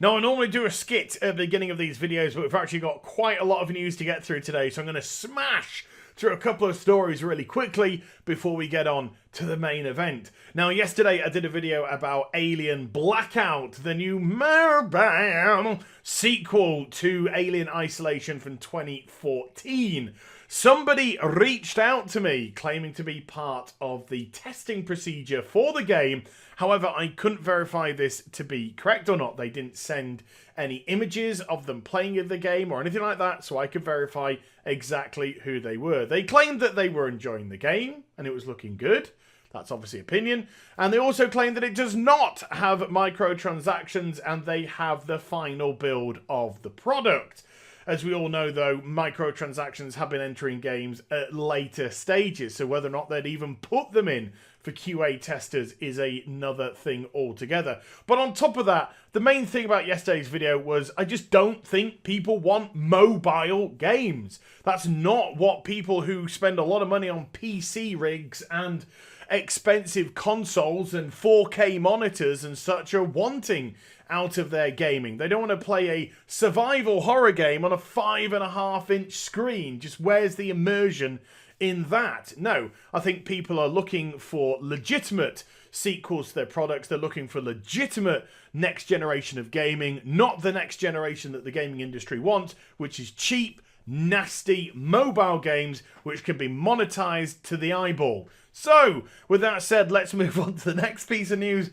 Now, I normally do a skit at the beginning of these videos, but we've actually got quite a lot of news to get through today, so I'm going to smash through a couple of stories really quickly before we get on to the main event. Now, yesterday I did a video about Alien Blackout, the new mobile sequel to Alien Isolation from 2014. Somebody reached out to me claiming to be part of the testing procedure for the game. However, I couldn't verify this to be correct or not. They didn't send any images of them playing in the game or anything like that, so I could verify exactly who they were. They claimed that they were enjoying the game and it was looking good. That's obviously opinion. And they also claim that it does not have microtransactions and they have the final build of the product. As we all know, though, microtransactions have been entering games at later stages, so whether or not they'd even put them in for QA testers is another thing altogether. But on top of that, the main thing about yesterday's video was I just don't think people want mobile games. That's not what people who spend a lot of money on PC rigs and expensive consoles and 4K monitors and such are wanting out of their gaming. They don't want to play a survival horror game on a 5.5-inch screen. Just where's the immersion in that? No, I think people are looking for legitimate sequels to their products. They're looking for legitimate next generation of gaming, not the next generation that the gaming industry wants, which is cheap, nasty mobile games which can be monetized to the eyeball. So, with that said, let's move on to the next piece of news.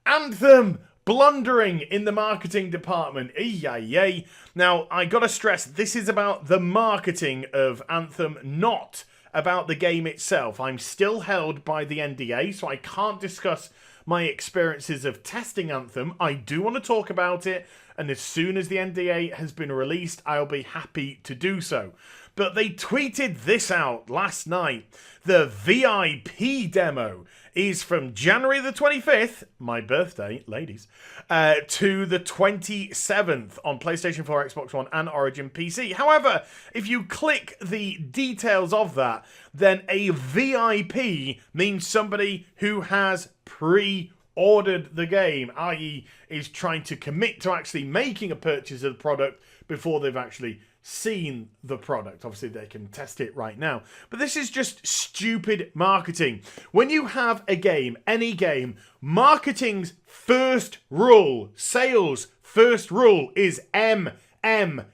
Anthem blundering in the marketing department. Yay. Now, I gotta stress, this is about the marketing of Anthem, not about the game itself. I'm still held by the NDA, so I can't discuss my experiences of testing Anthem. I do want to talk about it, and as soon as the NDA has been released, I'll be happy to do so. But they tweeted this out last night. The VIP demo is from January the 25th, my birthday, ladies, to the 27th on PlayStation 4, Xbox One, and Origin PC. However, if you click the details of that, then a VIP means somebody who has pre-ordered the game, i.e. is trying to commit to actually making a purchase of the product before they've actually seen the product. Obviously they can test it right now, but this is just stupid marketing. When you have a game, any game, marketing's first rule, sales first rule is MMFI,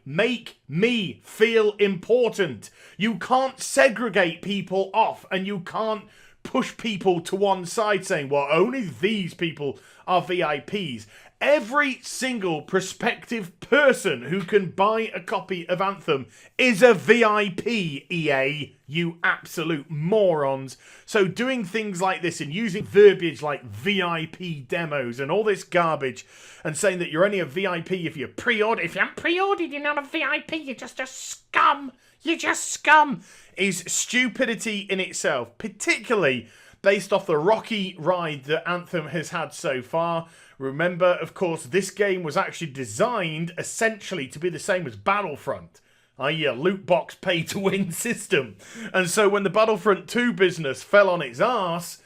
make me feel important. You can't segregate people off and you can't push people to one side saying, well, only these people are VIPs. Every single prospective person who can buy a copy of Anthem is a VIP, EA, you absolute morons. So doing things like this and using verbiage like VIP demos and all this garbage and saying that you're only a VIP if you pre-order. If you haven't pre-ordered, you're not a VIP, you're just a scum. You're just scum. Is stupidity in itself, particularly based off the rocky ride that Anthem has had so far. Remember, of course, this game was actually designed essentially to be the same as Battlefront, i.e. a loot box pay-to-win system. And so when the Battlefront 2 business fell on its arse,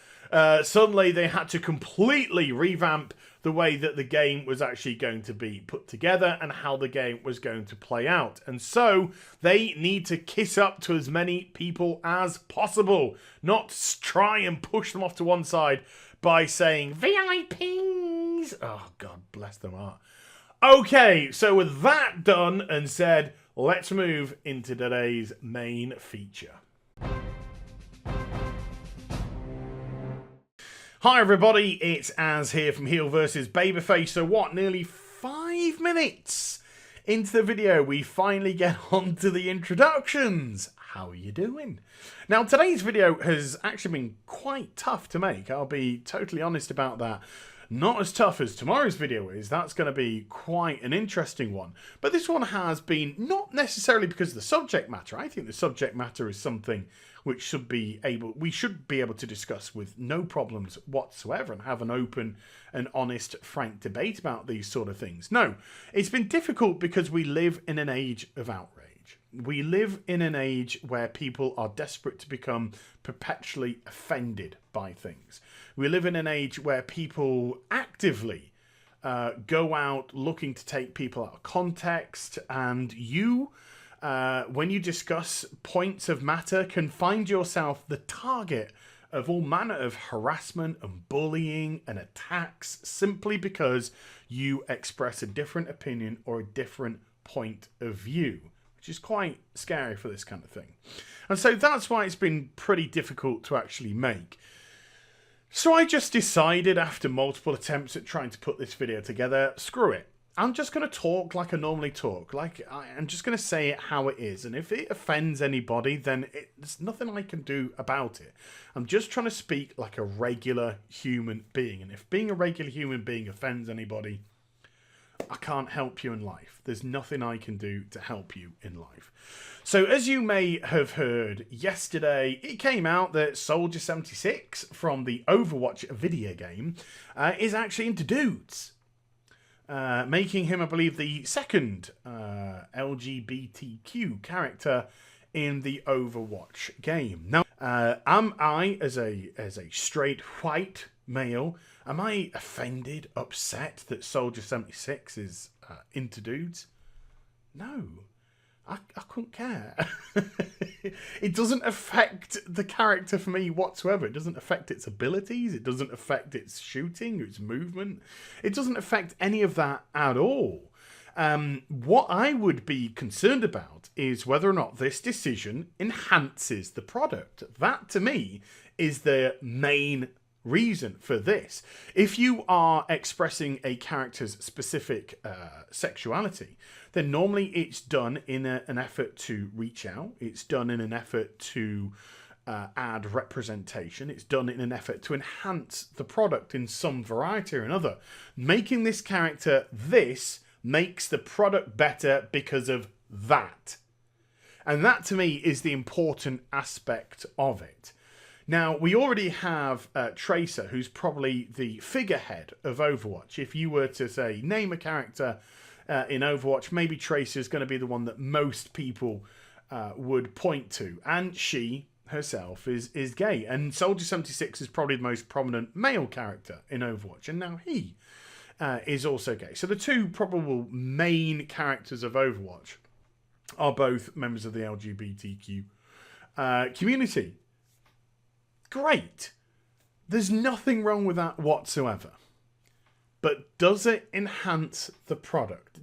suddenly they had to completely revamp the way that the game was actually going to be put together and how the game was going to play out. And so they need to kiss up to as many people as possible, not try and push them off to one side by saying VIPs. Oh, God bless them heart. Okay, so with that done and said, let's move into today's main feature. Hi everybody, it's Az here from HeelvsBabyface. So what, nearly 5 minutes into the video, we finally get on to the introductions. How are you doing? Now, today's video has actually been quite tough to make. I'll be totally honest about that. Not as tough as tomorrow's video is. That's going to be quite an interesting one. But this one has been not necessarily because of the subject matter. I think the subject matter is something which we should be able to discuss with no problems whatsoever and have an open and honest, frank debate about these sort of things. No, it's been difficult because we live in an age of outrage. We live in an age where people are desperate to become perpetually offended by things. We live in an age where people actively go out looking to take people out of context, and you, when you discuss points of matter, can find yourself the target of all manner of harassment and bullying and attacks simply because you express a different opinion or a different point of view, which is quite scary for this kind of thing. And so that's why it's been pretty difficult to actually make. So I just decided, after multiple attempts at trying to put this video together, screw it. I'm just going to talk like I normally talk. I'm just going to say it how it is. And if it offends anybody, then there's nothing I can do about it. I'm just trying to speak like a regular human being. And if being a regular human being offends anybody, I can't help you in life. There's nothing I can do to help you in life. So as you may have heard, yesterday it came out that Soldier 76 from the Overwatch video game is actually into dudes. Making him, I believe, the second LGBTQ character in the Overwatch game. Now, am I, as a straight white male, am I offended, upset that Soldier 76 is into dudes? No. I couldn't care. It doesn't affect the character for me whatsoever. It doesn't affect its abilities. It doesn't affect its shooting, its movement. It doesn't affect any of that at all. What I would be concerned about is whether or not this decision enhances the product. That, to me, is the main reason for this. If you are expressing a character's specific sexuality, then normally it's done in an effort to reach out. It's done in an effort to add representation. It's done in an effort to enhance the product in some variety or another. Making this character this makes the product better because of that. And that, to me, is the important aspect of it. Now, we already have Tracer, who's probably the figurehead of Overwatch. If you were to, say, name a character in Overwatch, maybe Tracer is going to be the one that most people would point to. And she herself is gay. And Soldier 76 is probably the most prominent male character in Overwatch. And now he is also gay. So the two probable main characters of Overwatch are both members of the LGBTQ community. Great. There's nothing wrong with that whatsoever. But does it enhance the product?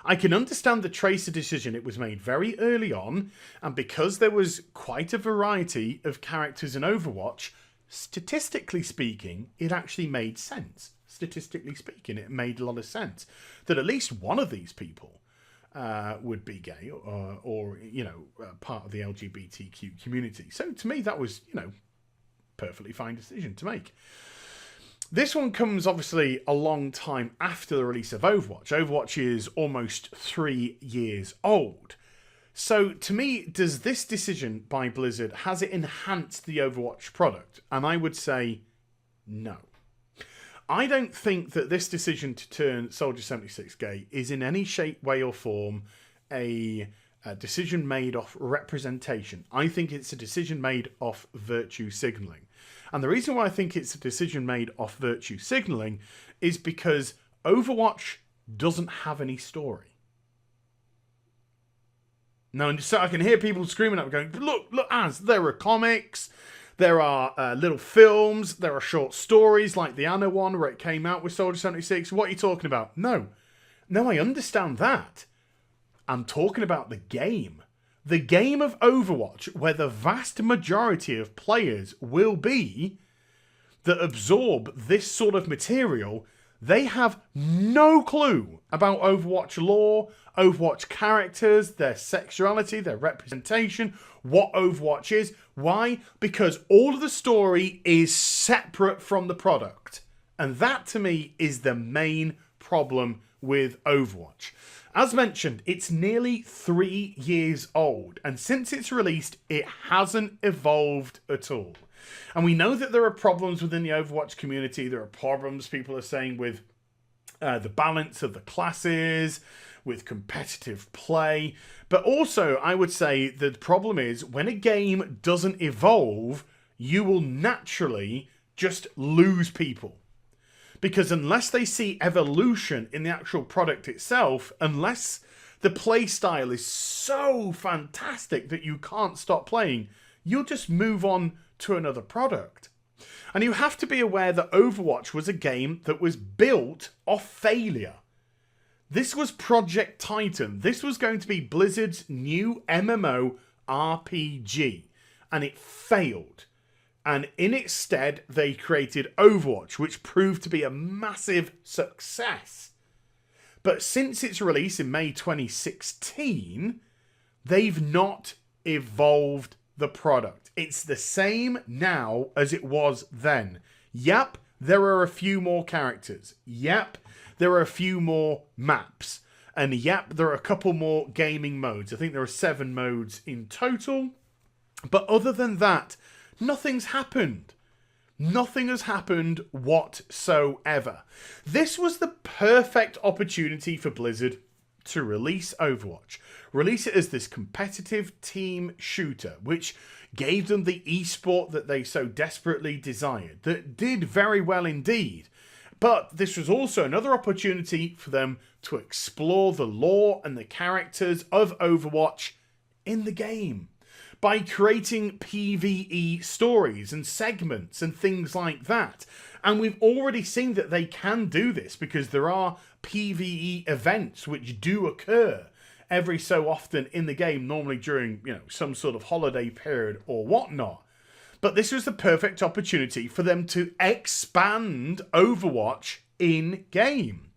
I can understand the Tracer decision. It was made very early on, and because there was quite a variety of characters in Overwatch, statistically speaking, it actually made sense. Statistically speaking, it made a lot of sense that at least one of these people would be gay or part of the LGBTQ community. So to me, that was, perfectly fine decision to make. This one comes obviously a long time after the release of Overwatch. Overwatch is almost 3 years old. So to me, does this decision by Blizzard, has it enhanced the Overwatch product? And I would say no. I don't think that this decision to turn Soldier 76 gay is in any shape, way or form a decision made off representation. I think it's a decision made off virtue signalling. And the reason why I think it's a decision made off virtue signalling is because Overwatch doesn't have any story. Now, so I can hear people screaming up going, look, Az, there are comics, there are little films, there are short stories like the Anna one where it came out with Soldier 76. What are you talking about? No, I understand that. I'm talking about the game. The game of Overwatch, where the vast majority of players will be that absorb this sort of material, they have no clue about Overwatch lore, Overwatch characters, their sexuality, their representation, what Overwatch is. Why? Because all of the story is separate from the product. And that, to me, is the main problem with Overwatch. As mentioned, it's nearly 3 years old, and since its released, it hasn't evolved at all. And we know that there are problems within the Overwatch community. There are problems, people are saying, with the balance of the classes, with competitive play. But also, I would say the problem is when a game doesn't evolve, you will naturally just lose people. Because unless they see evolution in the actual product itself, unless the play style is so fantastic that you can't stop playing, you'll just move on to another product. And you have to be aware that Overwatch was a game that was built off failure. This was Project Titan. This was going to be Blizzard's new MMO RPG. And it failed. And in its stead, they created Overwatch, which proved to be a massive success. But since its release in May 2016, they've not evolved the product. It's the same now as it was then. Yep, there are a few more characters. Yep, there are a few more maps. And yep, there are a couple more gaming modes. I think there are 7 modes in total. But other than that, nothing's happened. Nothing has happened whatsoever. This was the perfect opportunity for Blizzard to release Overwatch. Release it as this competitive team shooter, which gave them the esport that they so desperately desired, that did very well indeed. But this was also another opportunity for them to explore the lore and the characters of Overwatch in the game, by creating PvE stories and segments and things like that. And we've already seen that they can do this, because there are PvE events which do occur every so often in the game, normally during, some sort of holiday period or whatnot. But this was the perfect opportunity for them to expand Overwatch in-game.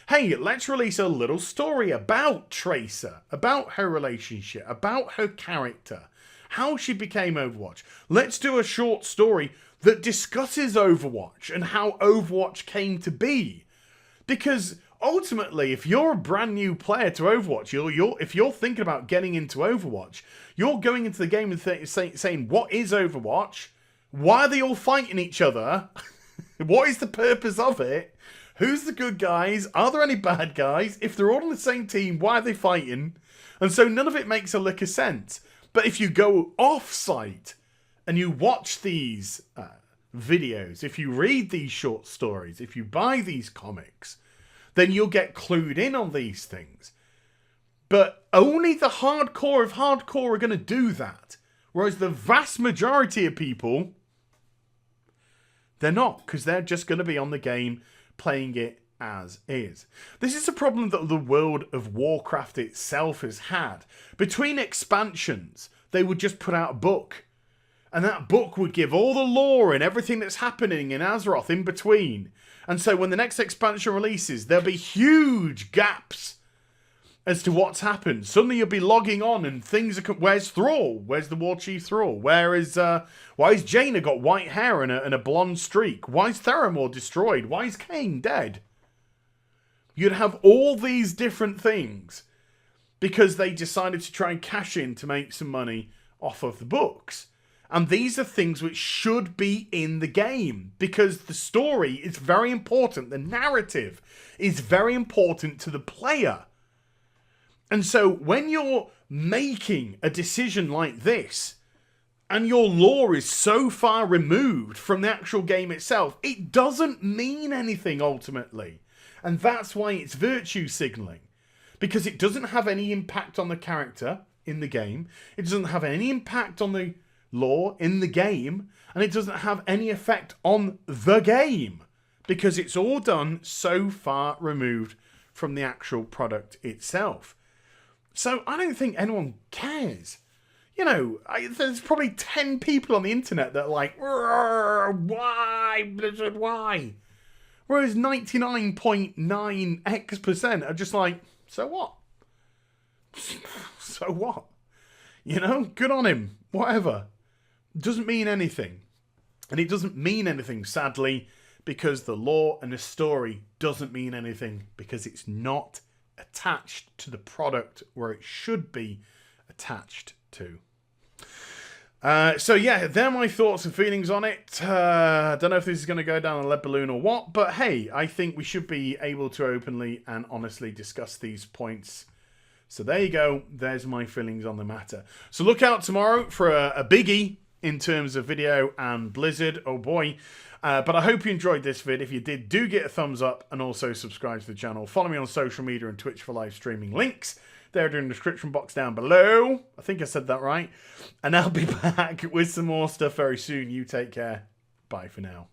Hey, let's release a little story about Tracer, about her relationship, about her character, how she became Overwatch. Let's do a short story that discusses Overwatch and how Overwatch came to be. Because ultimately, if you're a brand new player to Overwatch, if you're thinking about getting into Overwatch, you're going into the game and saying, what is Overwatch? Why are they all fighting each other? What is the purpose of it? Who's the good guys? Are there any bad guys? If they're all on the same team, why are they fighting? And so none of it makes a lick of sense. But if you go off-site and you watch these videos, if you read these short stories, if you buy these comics, then you'll get clued in on these things. But only the hardcore of hardcore are going to do that. Whereas the vast majority of people, they're not, because they're just going to be on the game playing it as is. This is a problem that the World of Warcraft itself has had. Between expansions, they would just put out a book. And that book would give all the lore and everything that's happening in Azeroth in between. And so when the next expansion releases, there'll be huge gaps as to what's happened. Suddenly you'll be logging on and things are... Where's Thrall? Where's the War Chief Thrall? Why is Jaina got white hair and a blonde streak? Why is Theramore destroyed? Why is Kayn dead? You'd have all these different things because they decided to try and cash in to make some money off of the books. And these are things which should be in the game because the story is very important. The narrative is very important to the player. And so when you're making a decision like this and your lore is so far removed from the actual game itself, it doesn't mean anything ultimately. And that's why it's virtue signaling. Because it doesn't have any impact on the character in the game. It doesn't have any impact on the lore in the game. And it doesn't have any effect on the game. Because it's all done so far removed from the actual product itself. So I don't think anyone cares. There's probably 10 people on the internet that are like, why, Blizzard, why? Whereas 99.9x% are just like, so what? So what? Good on him. Whatever. Doesn't mean anything. And it doesn't mean anything, sadly, because the lore and the story doesn't mean anything because it's not attached to the product where it should be attached to. So yeah, they're my thoughts and feelings on it. I don't know if this is going to go down a lead balloon or what, but hey, I think we should be able to openly and honestly discuss these points. So there you go. There's my feelings on the matter. So look out tomorrow for a biggie. in terms of video and Blizzard. Oh boy. But I hope you enjoyed this vid. If you did, do get a thumbs up and also subscribe to the channel. Follow me on social media and Twitch for live streaming. Links there in the description box down below. I think I said that right. And I'll be back with some more stuff very soon. You take care. Bye for now.